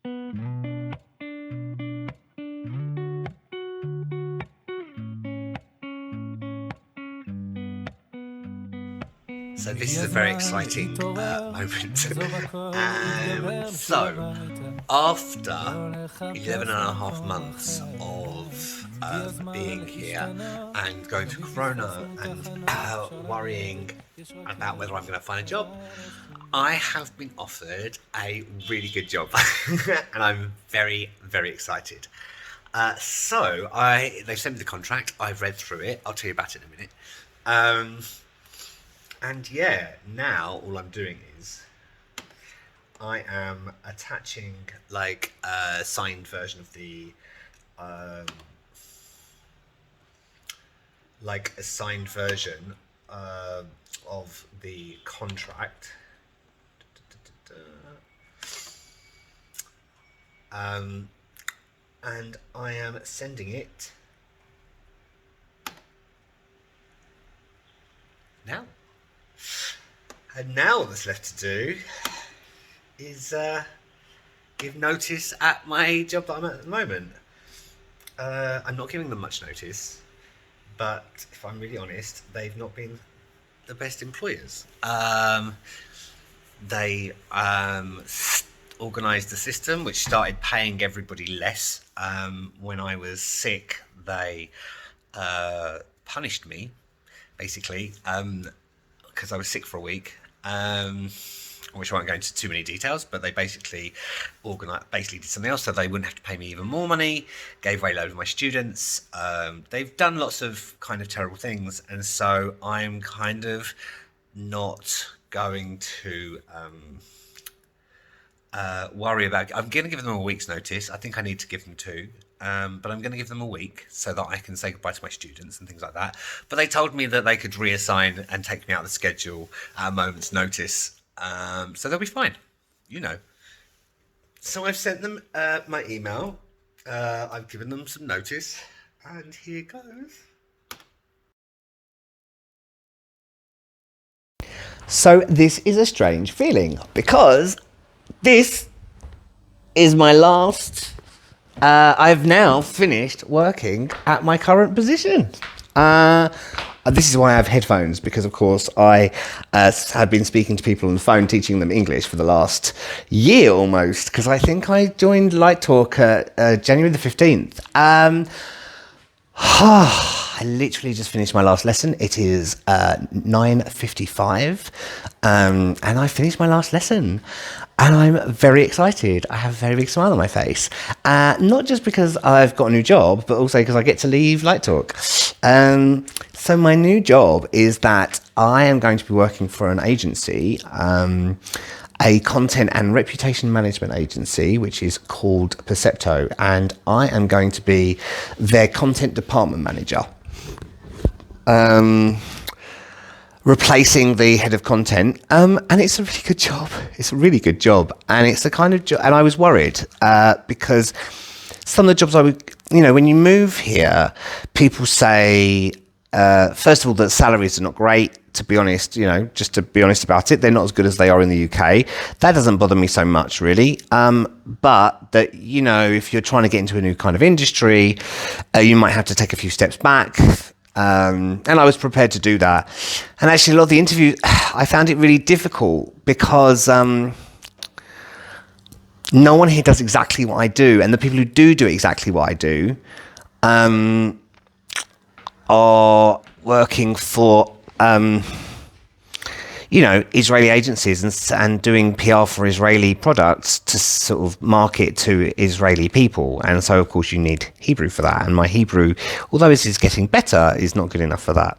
So this is a very exciting moment. So, after 11 and a half months of being here and going through Corona and worrying about whether I'm going to find a job, I have been offered a really good job and I'm very, very excited. So they've sent me the contract, I've read through it, I'll tell you about it in a minute. And yeah, now all I'm doing is I am attaching like a signed version of the of the contract. And I am sending it now. And now all that's left to do is give notice at my job that I'm at the moment. I'm not giving them much notice, but if I'm really honest, they've not been the best employers. They organised a system which started paying everybody less. When I was sick, they punished me, basically, because I was sick for a week. Which I won't go into too many details, but they basically did something else so they wouldn't have to pay me even more money, gave away a load of my students. They've done lots of kind of terrible things, and so I'm kind of not going to worry about. I'm going to give them a week's notice. I think I need to give them two. But I'm going to give them a week so that I can say goodbye to my students and things like that. But they told me that they could reassign and take me out of the schedule at a moment's notice. So they'll be fine, you know. So I've sent them my email. I've given them some notice. And here goes. So this is a strange feeling because this is my last... I've now finished working at my current position. This is why I have headphones, because of course I have been speaking to people on the phone, teaching them English for the last year almost, because I think I joined Light Talk January the 15th. I literally just finished my last lesson. It is 9:55, and I finished my last lesson. And I'm very excited. I have a very big smile on my face. Not just because I've got a new job, but also because I get to leave Light Talk. So my new job is that I am going to be working for an agency, a content and reputation management agency, which is called Percepto. And I am going to be their content department manager. Replacing the head of content, and it's a really good job. It's a really good job, and it's the kind of job. And I was worried because some of the jobs I would, when you move here, people say, first of all, that salaries are not great. To be honest, just to be honest about it, they're not as good as they are in the UK. That doesn't bother me so much, really. But that, if you're trying to get into a new kind of industry, you might have to take a few steps back. And I was prepared to do that. And actually, a lot of the interviews, I found it really difficult because no one here does exactly what I do. And the people who do exactly what I do are working for, Israeli agencies and doing PR for Israeli products to sort of market to Israeli people. And so, of course, you need Hebrew for that. And my Hebrew, although it is getting better, is not good enough for that.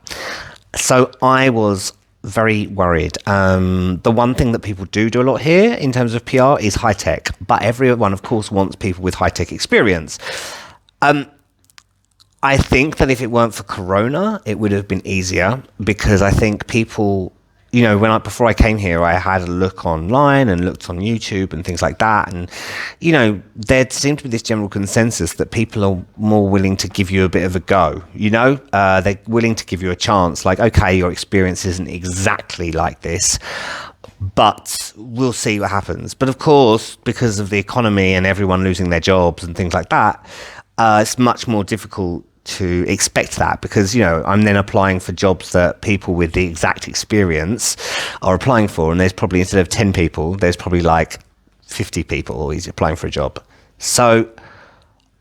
So I was very worried. The one thing that people do a lot here in terms of PR is high tech. But everyone, of course, wants people with high tech experience. I think that if it weren't for Corona, it would have been easier because I think people... before I came here, I had a look online and looked on YouTube and things like that. And, there seemed to be this general consensus that people are more willing to give you a bit of a go, they're willing to give you a chance. Like, okay, your experience isn't exactly like this, but we'll see what happens. But of course, because of the economy and everyone losing their jobs and things like that, it's much more difficult to expect that, because, you know, I'm then applying for jobs that people with the exact experience are applying for, and there's probably, instead of 10 people, there's probably like 50 people always applying for a job. So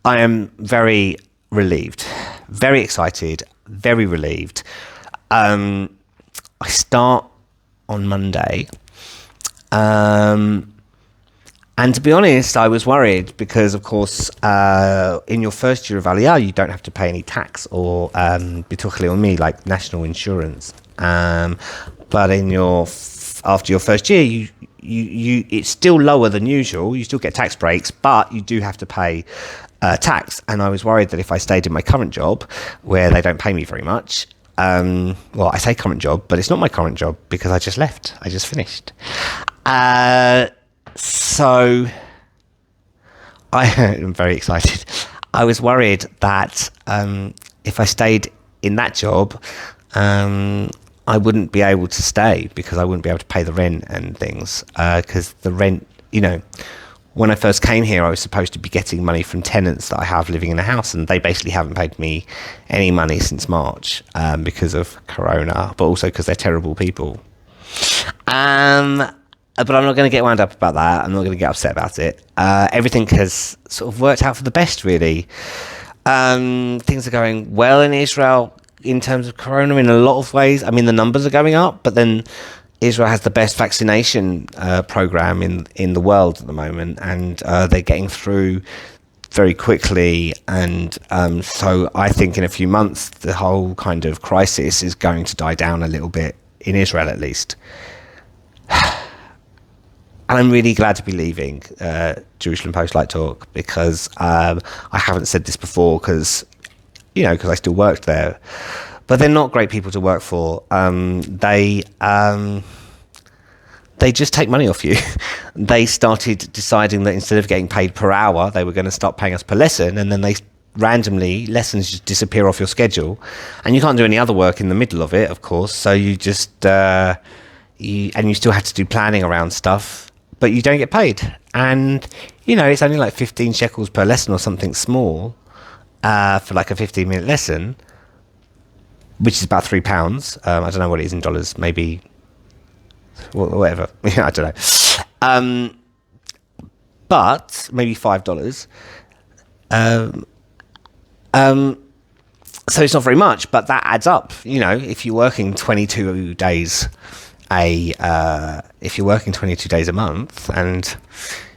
I am very relieved, very excited, very relieved. I start on Monday. And to be honest, I was worried because, of course, in your first year of Aliyah, you don't have to pay any tax or bituch leumi, like national insurance. But in after your first year, you it's still lower than usual. You still get tax breaks, but you do have to pay tax. And I was worried that if I stayed in my current job, where they don't pay me very much, well, I say current job, but it's not my current job because I just left. I just finished. So I am very excited. I was worried that if I stayed in that job, I wouldn't be able to stay because I wouldn't be able to pay the rent and things. Because the rent, you know, when I first came here, I was supposed to be getting money from tenants that I have living in the house, and they basically haven't paid me any money since March because of Corona, but also because they're terrible people. But I'm not going to get wound up about that. I'm not going to get upset about it. Everything has sort of worked out for the best, really. Things are going well in Israel in terms of Corona in a lot of ways. I mean, the numbers are going up, but then Israel has the best vaccination program in the world at the moment, and they're getting through very quickly. And so I think in a few months, the whole kind of crisis is going to die down a little bit, in Israel at least. And I'm really glad to be leaving Jerusalem Post Light Talk, because I haven't said this before because I still worked there. But they're not great people to work for. They just take money off you. They started deciding that instead of getting paid per hour, they were going to start paying us per lesson, and then they randomly, lessons just disappear off your schedule, and you can't do any other work in the middle of it, of course. So you just you still have to do planning around stuff, but you don't get paid. And it's only like 15 shekels per lesson or something small for like a 15-minute lesson, which is about £3. I don't know what it is in dollars, maybe whatever. I don't know. But maybe $5. So it's not very much, but that adds up. If you're working 22 days if you're working 22 days a month, and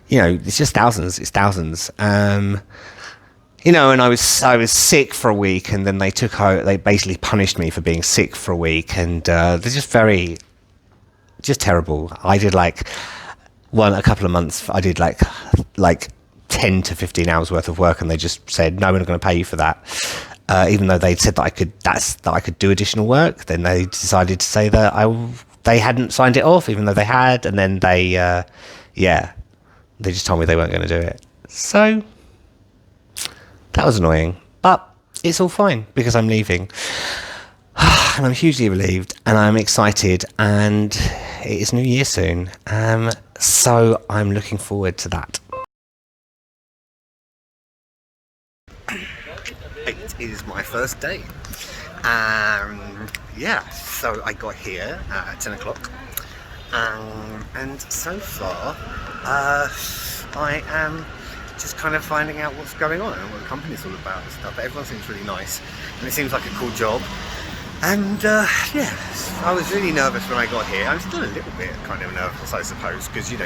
it's just thousands. It's thousands. And I was sick for a week, and then they basically punished me for being sick for a week, and they're just terrible. I did a couple of months. I did like 10 to 15 hours worth of work, and they just said, no, we're not going to pay you for that. Even though they'd said that I could do additional work, then they decided to say that they hadn't signed it off, even though they had, and then they just told me they weren't going to do it. So that was annoying, but it's all fine because I'm leaving. And I'm hugely relieved, and I'm excited, and it is New Year soon. So I'm looking forward to that. It is my first day. So I got here at 10 o'clock. And so far, I am just kind of finding out what's going on and what the company's all about and stuff. But everyone seems really nice, and it seems like a cool job. And I was really nervous when I got here. I'm still a little bit kind of nervous, I suppose, because you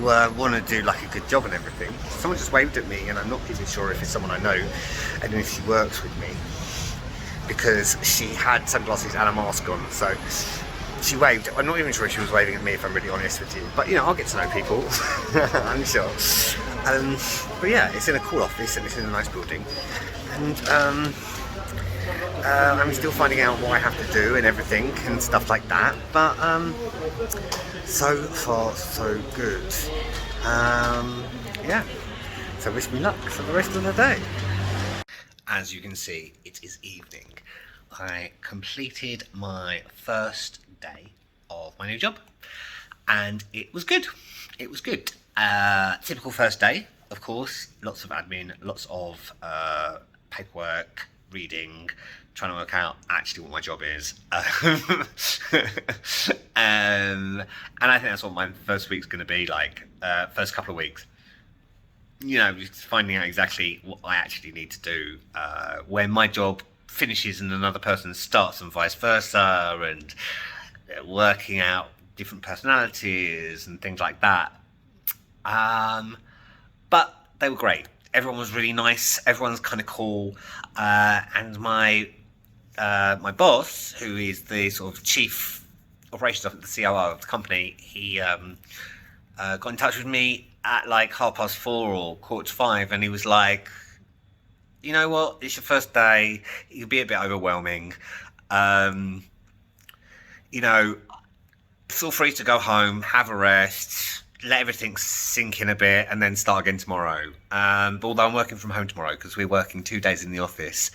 want to do like a good job and everything. Someone just waved at me, and I'm not even sure if it's someone I know and if she works with me, because she had sunglasses and a mask on. So she waved. I'm not even sure if she was waving at me, if I'm really honest with you. But I'll get to know people. I'm sure. But yeah, it's in a cool office, and it's in a nice building, and I'm still finding out what I have to do and everything and stuff like that. But so far so good. So wish me luck for the rest of the day. As you can see, it is evening. I completed my first day of my new job, and it was good. It was good. Typical first day, of course. Lots of admin, lots of paperwork, reading, trying to work out actually what my job is. And I think that's what my first week's going to be like. First couple of weeks. You know, just finding out exactly what I actually need to do when my job finishes and another person starts, and vice versa, and working out different personalities and things like that. But they were great. Everyone was really nice. Everyone's kind of cool. And my boss, who is the sort of chief operations officer, the COO of the company, he got in touch with me at like 4:30 or 4:45, and he was like, you know what, it's your first day, it can be a bit overwhelming. You know, feel free to go home, have a rest, let everything sink in a bit, and then start again tomorrow. But although I'm working from home tomorrow, because we're working 2 days in the office,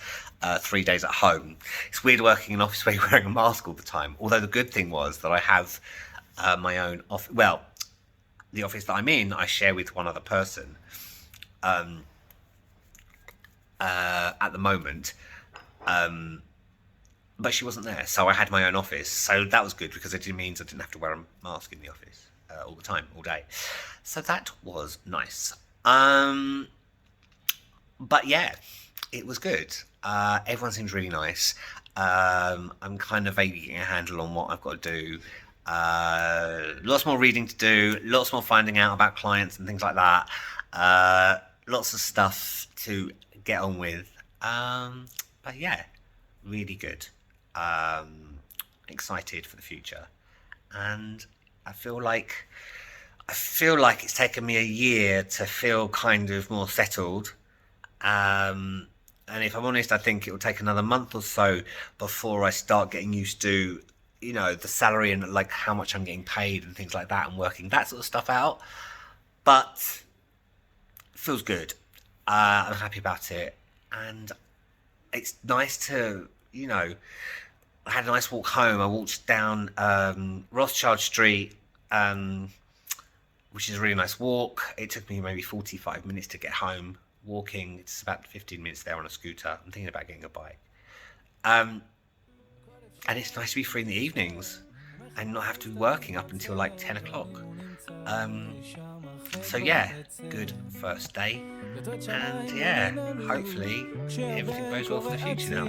3 days at home, it's weird working in an office where you're wearing a mask all the time. Although the good thing was that I have my own office. Well, the office that I'm in, I share with one other person at the moment. But she wasn't there, so I had my own office. So that was good, because it means I didn't have to wear a mask in the office all the time, all day. So that was nice. But yeah, it was good. Everyone seems really nice. I'm kind of vaguely getting a handle on what I've got to do. Lots more reading to do, lots more finding out about clients and things like that. Lots of stuff to get on with. But yeah, really good. Excited for the future, and I feel like it's taken me a year to feel kind of more settled. And if I'm honest, I think it will take another month or so before I start getting used to, you know, the salary and like how much I'm getting paid and things like that, and working that sort of stuff out. But it feels good. I'm happy about it, and it's nice to, you know, I had a nice walk home. I walked down Rothschild Street, which is a really nice walk. It took me maybe 45 minutes to get home walking. It's about 15 minutes there on a scooter. I'm thinking about getting a bike. And it's nice to be free in the evenings and not have to be working up until like 10 o'clock. So yeah, good first day. And yeah, hopefully everything goes well for the future now.